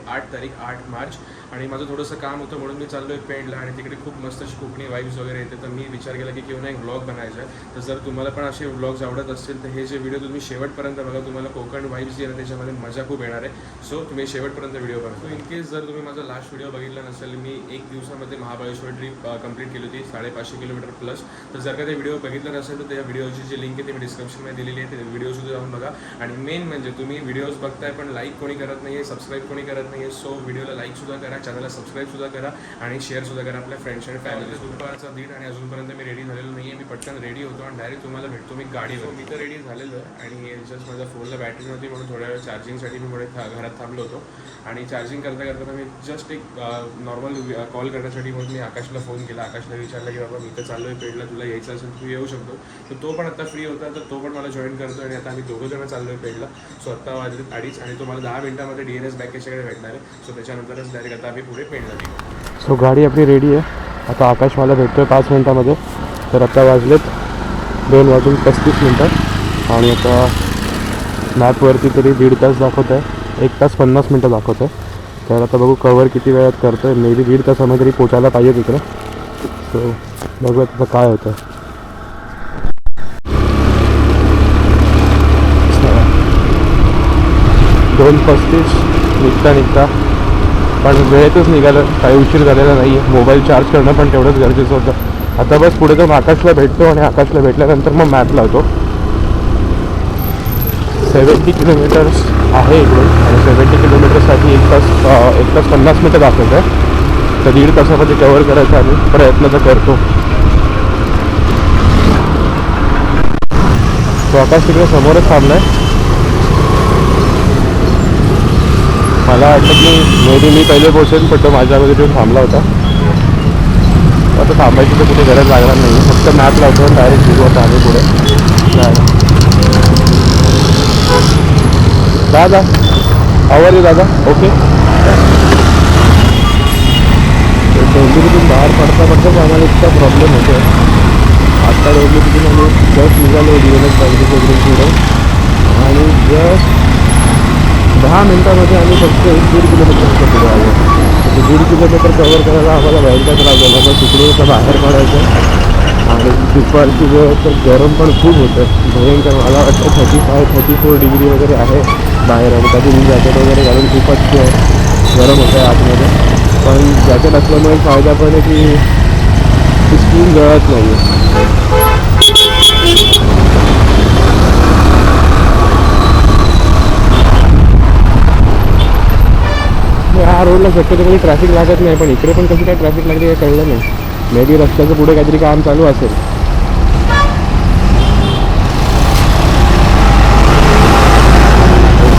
8 तारीख 8 मार्च. आणि माझं थोडंसं काम होतं म्हणून मी चाललो आहे पेणला आणि तिकडे खूप मस्त अशी कोकणी वाईब्स वगैरे येते. तर मी विचार केला की किंवा एक व्लॉग बनायचा आहे. तर जर तुम्हाला पण असे व्लॉग्स आवडत असतील तर हे जे व्हिडिओ तुम्ही शेवटपर्यंत बघा. तुम्हाला कोकण वाईब्स जे आहे त्याच्यामध्ये मजा खूप येणार आहे. सो तुम्ही शेवटपर्यंत व्हिडिओ बघा. सो इन केस जर तुम्ही माझा लास्ट व्हिडिओ बघितला नसेल, मी 1 दिवसामध्ये महाबळेश्वर ट्रिप कंप्लीट केली होती 550 किलोमीटर प्लस. तर जर का ते व्हिडिओ बघितला नसेल तर त्या व्हिडिओची जी लिंक आहे ती मी डिस्क्रिप्शनमध्ये दिलेली आहे. ते व्हिडिओसुद्धा जाऊन बघा. आणि मेन म्हणजे तुम्ही व्हिडिओज बघताय पण लाईक कोणी करत नाही आहे, सबस्क्राईब कोणी करत नाही आहे. सो व्हिडिओला लाईकसुद्धा करा, चॅनलला सबस्क्राईबसुद्धा करा आणि शेअरसुद्धा करा आपल्या फ्रेंड्स आणि फॅमिली. दुपारचा 1:30 आणि अजूनपर्यंत मी रेडी झालेलो नाही आहे. मी पटकन रेडी होतो आणि डायरेक्ट तुम्हाला भेटतो मी गाडीवर. मी तर रेडी झालेलो आहे आणि जस्ट माझ्या फोनला बॅटरी नव्हती म्हणून थोड्या वेळ चार्जिंगसाठी मी पुढे घरात थांबलो होतो. आणि चार्जिंग करता करता मी जस्ट एक नॉर्मल कॉल करण्यासाठी म्हणून मी आकाशला फोन केला. आकाशला विचारलं की बाबा मी तर चाललो आहे पेडला, तुला यायचं असेल तू येऊ शकतो. तर तो पण आता फ्री होता तर तो पण मला जॉईन करतो आणि आता आम्ही दोघं जण चाललो आहे पेडला. सो आत्ता वाजले 2:30 आणि तो मला 10 मिनिटामध्ये DNS बँकेच्याकडे भेटणार आहे. सो त्याच्यानंतरच डायरेक्ट आता आम्ही पुढे पेडला निघू. सो गाडी आपली रेडी आहे. आता आकाश मला भेटतो आहे 5 मिनिटामध्ये. तर आता वाजलेत 2:35 आणि आता मॅपवरती तरी 1.5 तास दाखवत आहे. 1 तास 50 मिनटं दाखवत आहे. तर आता बघू कवर किती वेळात करतो आहे. मे बी 1.5 तासामध्ये तरी पोचायला पाहिजे तिकडे. सो बघूया तिथं काय होतं. 2:35 निघता पण वेळेतच निघालं, काही उशीर झालेला नाही आहे. मोबाईल चार्ज करणं पण तेवढंच गरजेचं होतं. आता बस पुढे जाऊन आकाशला भेटतो आणि आकाशला भेटल्यानंतर मग मॅप लावतो. 70 किलोमीटर्स आहे इकडून आणि 70 किलोमीटरसाठी 1 तास 50 मिनटं दाखवत आहे. तर 1.5 तासामध्ये कवर करायचा आम्ही प्रयत्न तर करतो. तो आकाश तिकडे समोरच थांबला आहे. मला वाटतं की मी पहिले पोहोचेन पण तो माझ्या अगोदर येऊन थांबला होता. आता थांबायची तर कुठे गरज लागणार नाही. फक्त मॅप लावतो आणि डायरेक्ट निघू आता आम्ही पुढे. दादा आवर दादा ओके. डोंबिवलीतून बाहेर पडताच आम्हाला इतका प्रॉब्लेम होतो. आत्ता डोंबिवलीतून आम्ही जस्ट निघालो DNS बँकेच्या पुढे आणि जस्ट 10 मिनिटामध्ये आम्ही फक्त 1-1.5 किलोमीटरच्या पुढे आलो. तर 1.5 किलोमीटर कवर करायला आम्हाला भयंकर त्रास झाला. मग तिकडे तर बाहेर पडायचं आणि दुपारची वेळ तर गरम पण खूप होतं भयंकर. मला वाटतं 35-34 डिग्री वगैरे आहे बाहेर. आणि कधी मी जॅकेट वगैरे घालून खूपच गरम होतं आहे आतमध्ये. पण जॅकेट असल्यामुळे फायदा पण आहे की ती स्किन जळत नाही आहे. ह्या रोडला शक्यतो कधी ट्रॅफिक लागत नाही, पण इकडे पण कशी काय ट्रॅफिक लागते हे कळलं नाही. मे बी रस्त्याचं पुढे काहीतरी काम चालू असेल.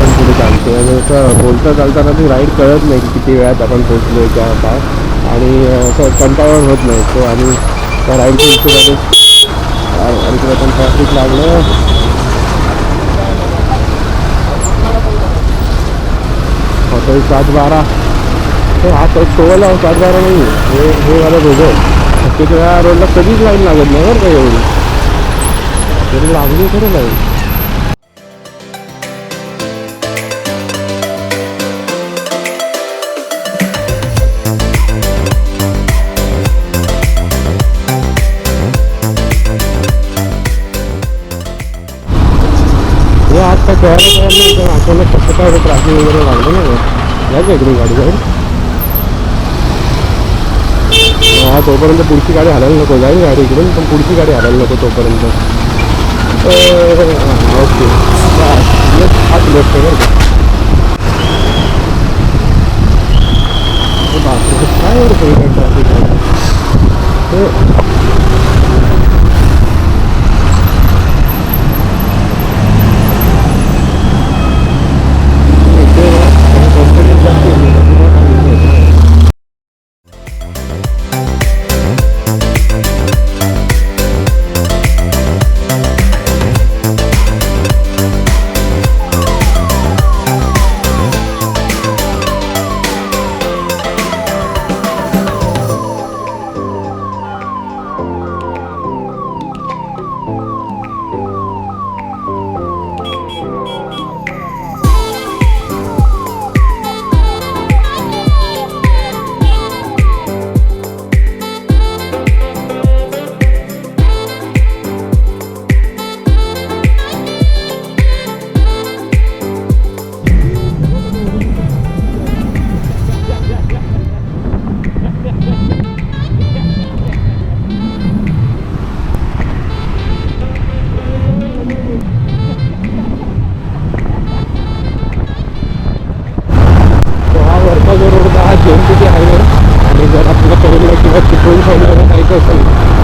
पण पुढे चालते आणि असं बोलता चालताना ती राईड कळत नाही की किती वेळात आपण पोहोचलो आहे किंवा काय. आणि असं कंटाळून होत नाही. सो आणि त्या राईडच्या हिशोबाने आणि तिला पण ट्रॅफिक लागलं. हॉटेल 712 हे हा 16 712 नाही आहे. हे वाला दोघं शक्यतो या रोडला कधीच लाईन लागत नाही बरं का एवढी. तरी लागली खरं लाईन. हे आत्ता कळायला तयार नाही तर अचानक कसं काय ट्रॅफिक वगैरे लागलं ना. जायचं इकडून गाडी जाईल. हा तोपर्यंत पुढची गाडी हलायला नको. जाईल गाडी इकडून पण पुढची गाडी हलायला नको तोपर्यंत. ओके हाच लेफ्ट आहे बरं का. काय एवढं सगळं ट्रॅफिक आहे. जायचं असेल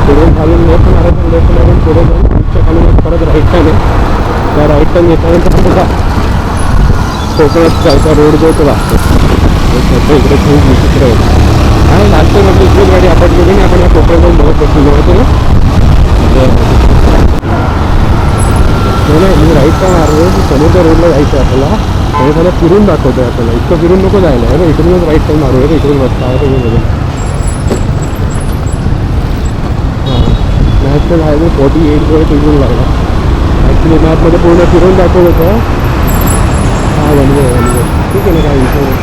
पुढून खालून लेफ्ट मारायचं, लेफ्ट मारून पुढे जाऊन पुढच्या खालून परत राईट टर्न आहे. त्या राईट टर्न घेतल्यानंतर आपल्याला कोकणात जायचा रोड जो तो लागतो. इकडे खूप विचित्र आहे आणि नागपूरमध्ये इकडे गाडी आपण गेली नाही, आपण या कोकणात जाऊन बघत बसून होतो ना. नाही मी राईट टर्न मारलो की समुद्र रोडला जायचं आहे आपल्याला, आणि त्याला फिरून दाखवतो आहे आपल्याला. इतकं फिरून नको जायला आहे ना, इकडूनच राईट टर्न मारू आहे, इकडून रस्ता आहे त्याच्यामध्ये. हां नॅशनल हायवे 48 तिकडून लागला. ॲक्च्युली मॅपमध्ये पूर्ण फिरून दाखवत होतं. हां बनवे ठीक आहे ना, काय विषय नाही,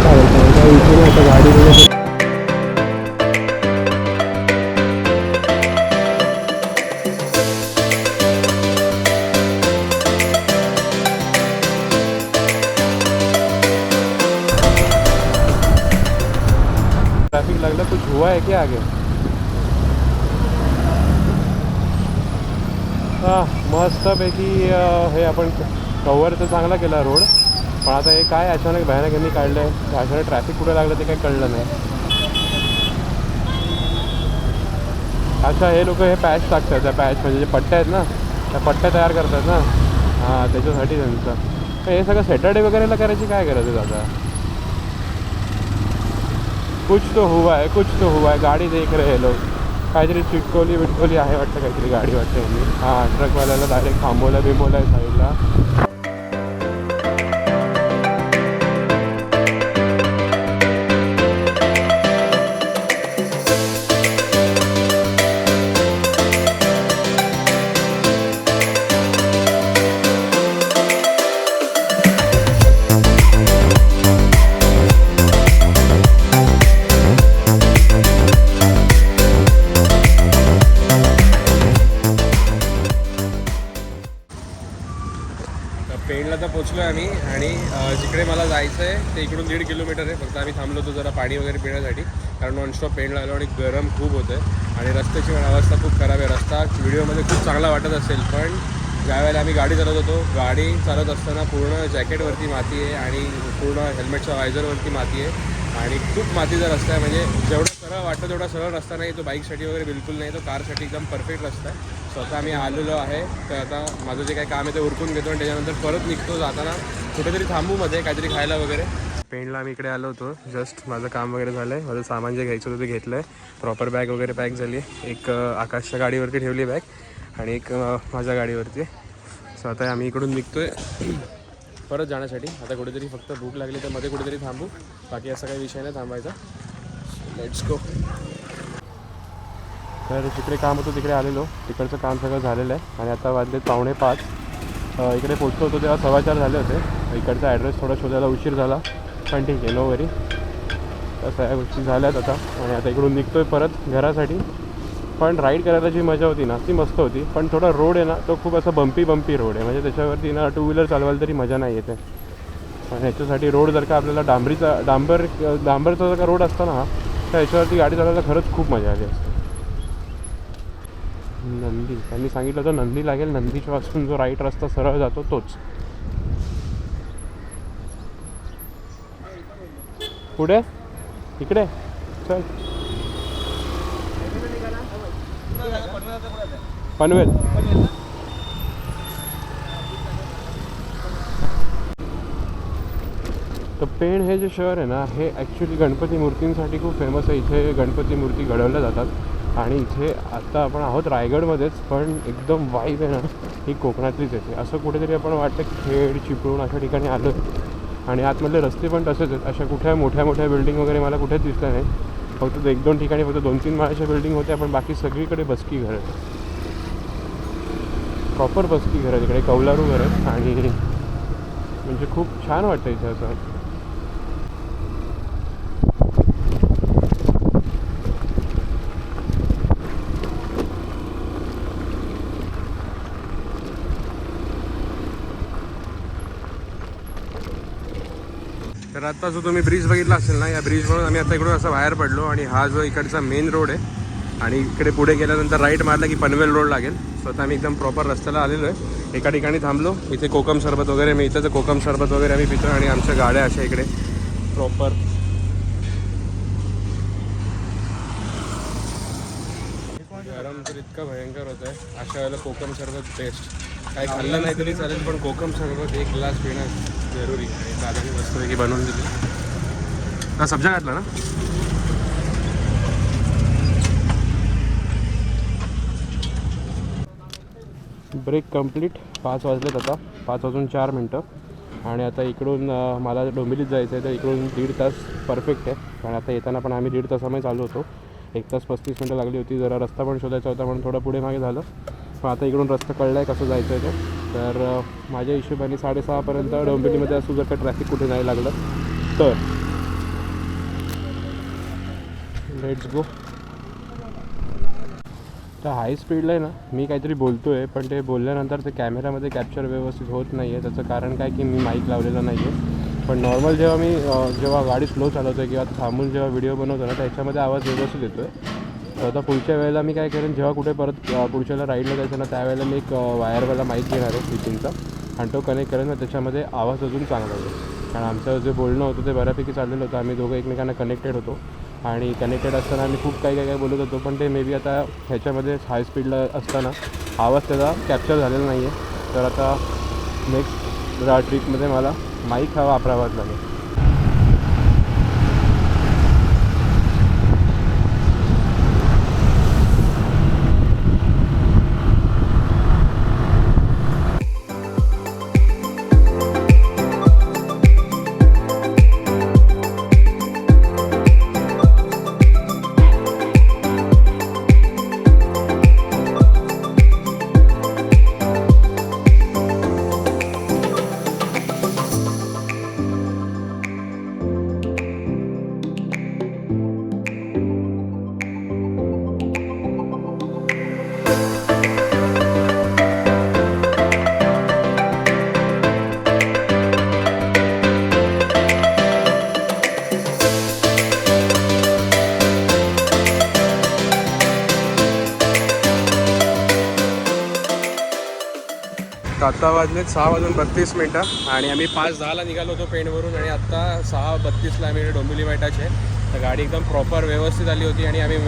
चालेल चालेल काय विषय नाही. आता गाडी ट्रैफिक लगता कुछ हुआ है क्या आगे? हां मस्तपैकी हे आपण कव्हर तर चांगला केला रोड, पण आता हे काय अचानक भयानक यांनी काढलं आहे. अचानक ट्रॅफिक कुठे लागलं ते काही कळलं नाही. अच्छा हे लोक हे पॅच टाकतात, त्या पॅच म्हणजे जे पट्ट्या आहेत ना त्या पट्ट्या तयार करतात ना, हां त्याच्यासाठी त्यांचं हे सगळं सॅटर्डे वगैरेला करायची काय गरज आहे दादा. कुछ तो हुआ है, कुछ तो हुआ है. गाडी देख रहे हे लोक, काहीतरी चिटकोली विटकोली आहे वाटतं, काहीतरी गाडी वाटते यांनी. हां ट्रकवाल्याला डायरेक्ट थांबवलं बिंबवलं आहे साईडला. पेणला तर पोचलो आहे आम्ही, आणि जिकडे मला जायचं आहे ते इकडून 1.5 किलोमीटर आहे. फक्त आम्ही थांबलो होतो जरा पाणी वगैरे पिण्यासाठी, कारण नॉनस्टॉप पेणला आलो आणि गरम खूप होतं आहे आणि रस्त्याची पण अवस्था खूप खराब आहे. रस्ता व्हिडिओमध्ये खूप चांगला वाटत असेल, पण ज्या वेळेला आम्ही गाडी चालवत होतो, गाडी चालवत असताना पूर्ण जॅकेटवरती माती आहे आणि पूर्ण हेल्मेटच्या वायझरवरती माती आहे आणि खूप मातीचा रस्ता आहे. म्हणजे जेवढा सरळ वाटतं तेवढा सरळ रस्ता नाही तो, बाईकसाठी वगैरे बिलकुल नाही, तो कारसाठी एकदम परफेक्ट रस्ता आहे. स्वतः आम्ही आलेलो आहे, तर आता माझं जे काही काम आहे ते उरकून घेतो आणि त्याच्यानंतर परत निघतो. जाताना कुठेतरी थांबू मध्ये काहीतरी खायला वगैरे. पेणला आम्ही इकडे आलो होतो, जस्ट माझं काम वगैरे झालं आहे, माझं सामान जे घ्यायचं होतं ते घेतलं आहे. प्रॉपर बॅग वगैरे पॅक झाली आहे. एक आकाशच्या गाडीवरती ठेवली बॅग आणि एक माझ्या गाडीवरती. सो आता आम्ही इकडून निघतो आहे परत जाण्यासाठी. आता कुठेतरी फक्त भूक लागली तर मध्ये कुठेतरी थांबू, बाकी असा काही विषय नाही थांबायचा. Let's go. तर जिकडे काम होतं तिकडे आलेलो, तिकडचं काम सगळं झालेलं आहे आणि आता वाजले 4:45. इकडे पोचलो होतो तेव्हा 4:15 झाले होते. इकडचा ॲड्रेस थोडा शोधायला उशीर झाला, पण ठीक आहे, नो वरी. तर सगळ्या गोष्टी झाल्यात आता आणि आता इकडून निघतो आहे परत घरासाठी. पण राईड करायला जी मजा होती ना ती मस्त होती, पण थोडा रोड आहे ना तो खूप असा बंपी रोड आहे, म्हणजे त्याच्यावरती ना 2 व्हीलर चालवायला तरी मजा नाही येते. आणि ह्याच्यासाठी रोड जर का आपल्याला डांबरचा जर का रोड असता ना तर ह्याच्यावरती गाडी चालवायला खरंच खूप मजा आली असते. नंदी त्यांनी सांगितलं होतं नंदी लागेल, नंदीच्या वाजून जो राईट रस्ता सरळ जातो तोच. पुढे इकडे चल पनवेल. तर पेण हे जे शहर आहे ना हे ॲक्च्युली गणपती मूर्तींसाठी खूप फेमस आहे. इथे गणपती मूर्ती घडवल्या जातात आणि इथे आत्ता आपण आहोत रायगडमध्येच, पण एकदम वाईब आहे ना ही कोकणातलीच येते. असं कुठेतरी आपण वाटतं खेड चिपळूण अशा ठिकाणी आलो आणि आतमधले रस्ते पण तसेच आहेत. अशा कुठे मोठ्या बिल्डिंग वगैरे मला कुठेच दिसल्या नाही. फक्त 1-2 ठिकाणी फक्त 2-3 माळ्याच्या बिल्डिंग होत्या, पण बाकी सगळीकडे बसकी घर आहेत, प्रॉपर बसकी घर आहेत. इकडे कौलारू घर आहेत आणि म्हणजे खूप छान वाटतं इथे असं. तर आता जो तुम्ही ब्रिज बघितला असेल ना, या ब्रिजवरून आम्ही आता इकडून असं बाहेर पडलो आणि हा जो इकडचा मेन रोड आहे आणि इकडे पुढे गेल्यानंतर राईट मारला की पनवेल रोड लागेल. स्वतः आम्ही एकदम प्रॉपर रस्त्याला आलेलो आहे. एका ठिकाणी थांबलो, इथे कोकम सरबत वगैरे मिळतं, तर कोकम सरबत वगैरे आम्ही पितो आणि आमच्या गाड्या अशा इकडे प्रॉपर गरम तर इतकं भयंकर होतं आहे. अशा वेळेला कोकम सरबत बेस्ट. काही खाल्लं नाही तरी चालेल, पण कोकम सरबत एक ग्लास पिणं जरुरी आहे. दादाने मस्तपैकी बनवून दिली. हा सब्जा घातला ना. Break complete. 5 वाजलेत आता, 5 वाजून 4 मिनटं. आणि आता इकडून मला डोंबिवलीत जायचं आहे, तर इकडून 1.5 तास परफेक्ट आहे. कारण आता येताना पण आम्ही 1.5 तासामध्ये चालू होतो. 1 तास 35 मिनटं लागली होती. जरा रस्ता पण शोधायचा होता म्हणून थोडं पुढे मागे झालं. पण आता इकडून रस्ता कळला आहे कसं जायचं आहे ते. तर माझ्या हिशोबाने 6:30पर्यंत डोंबिवलीमध्ये असू, जर का ट्रॅफिक कुठे नाही लागलं तर. Let's go. तर हाय स्पीडला आहे ना, मी काहीतरी बोलतो आहे, पण ते बोलल्यानंतर ते कॅमेऱ्यामध्ये कॅप्चर व्यवस्थित होत नाही आहे. त्याचं कारण काय की मी माईक लावलेलं नाही आहे. पण नॉर्मल जेव्हा मी जेव्हा गाडी स्लो चालवतो आहे किंवा थांबून जेव्हा व्हिडिओ बनवतो ना, त्याच्यामध्ये आवाज व्यवस्थित येतो आहे. तर आता पुढच्या वेळेला मी काय करेन, जेव्हा कुठे परत पुढच्याला राईडला जायचं ना, त्यावेळेला मी एक वायरवाला माईक घेणार आहे 3-3चा, आणि तो कनेक्ट करेन. मग त्याच्यामध्ये आवाज अजून चांगला होईल. कारण आमचं जे बोलणं होतं ते बऱ्यापैकी चाललेलं होतं. आम्ही दोघं एकमेकांना कनेक्टेड होतो आणि कनेक्टेड असताना आम्ही खूप काही बोलत होतो. पण ते मे बी आता ह्याच्यामध्ये हाय स्पीडला असताना आवाज त्याचा कॅप्चर झालेला नाही आहे. तर आता नेक्स्ट ट्रिपमध्ये मला माईक हा वापरावाच लागेल. आता वाजलेत 6:32 आणि आम्ही 5:10ला निघालो होतो पेणवरून आणि आत्ता 6:32ला आम्ही डोंबिवली वाटाचे. तर गाडी एकदम प्रॉपर व्यवस्थित आली होती आणि आम्ही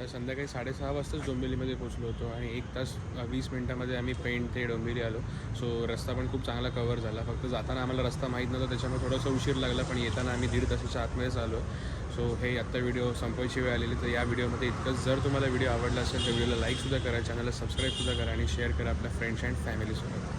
तर संध्याकाळी 6:30 वाजताच डोंबिवलीमध्ये पोचलो होतो आणि 1 तास 20 मिनटामध्ये आम्ही पेण ते डोंबिवली आलो. सो रस्ता पण खूप चांगला कवर झाला. फक्त जाताना आम्हाला रस्ता माहीत नव्हता, त्याच्यामुळे थोडासा उशीर लागला, पण येताना आम्ही 1.5 तासाच्या आतमध्येच आलो. सो हे आत्ता व्हिडिओ संपवायची वेळ आलेली. तर या व्हिडिओमध्ये इतकंच. जर तुम्हाला व्हिडिओ आवडला असेल तर व्हिडिओला लाईकसुद्धा करा, चॅनलला सबस्क्राईबसुद्धा करा आणि शेअर करा आपल्या फ्रेंड्स अँड फॅमिलीसोबत.